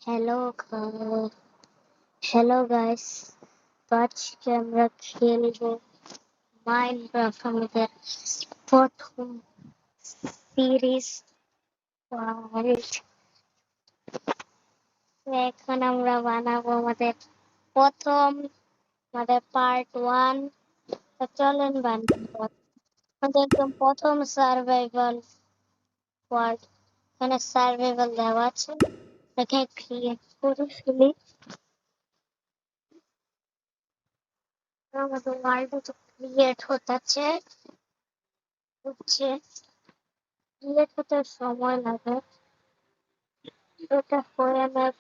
Hello hello guys, তো আজকে আমরা খেলবো মাইনক্রাফট আমাদের প্রথম সিরিজ ওয়ার্ল্ড। এখন আমরা বানাবো প্রথম আমাদের পার্ট 1। তো চলেন বানাবো আমাদের একদম প্রথম সার্ভাইভাল ওয়ার্ল্ড। এখানে সার্ভাইভাল দেওয়া আছে, এখানে ক্রিয়েট করে ফেলি। আমাদের ওয়ার্ল্ড তো ক্রিয়েট হতেছে, ক্রিয়েট হতে সময় লাগে। এটা হয়ে আমার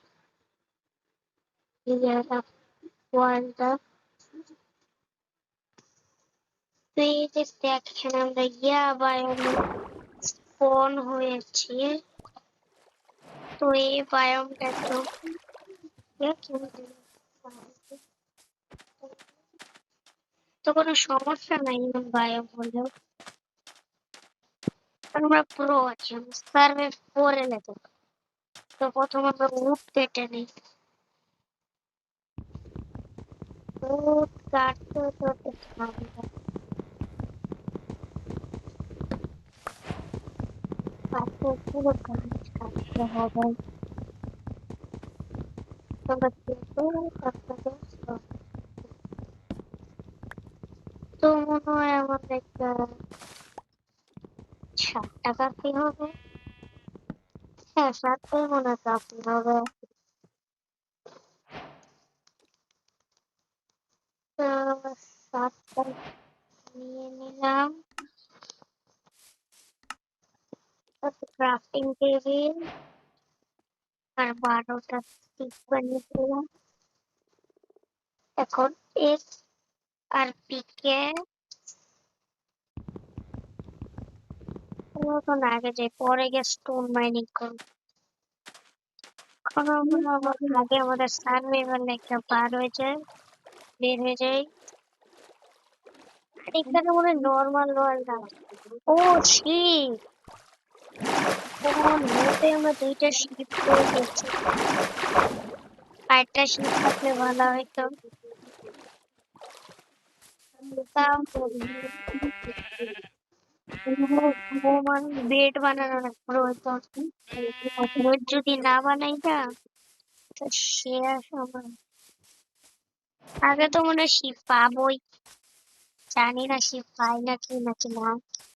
ওয়ার্ল্ডটা তো এই যে দেখেন আমরা বায়োমে স্পন হয়েছি। তো এই বায়োমটা একটু তো কোনো সমস্যা নাই বায়োম হলেও, আমরা প্রো আছি, সার্ভে করে নেব। তো প্রথম আমরা উড কেটে নিই। উড কাটতে কাটতে ঠান্ডা কাটতে পুরো গাছ কাটতে হবে। তোমরা কিন্তু তো মনে হয় আমাদের 7টা কাফি হবে। হ্যাঁ, 7টাই মনে হয় কাফি হবে। তো 7টা নিয়ে নিলাম। ক্রাফটিং টেবিল আর 12টা স্টিক বানিয়ে দিলাম। এখন এক্স আর পিকে এখন আগে যাই, পরে গিয়ে স্টোন মাইনিং করব। এখন আমরা আগে আমাদের সার্ভাইভাল একটা বের হয়ে যায়। এখানে মনে হয় নর্মাল ওয়ার্ল্ড আছে। ও শিট, আমরা 2টা শিপ করে গেছি। আরেকটা শিপ থাকলে ভালো হইতো। বেড বানানোর প্রয়োজন, বেড যদি না বানাই না তো শেয়ার সময় আগে তো মনে হয় শিপ পাবোই, জানি না শিপ পাই নাকি না।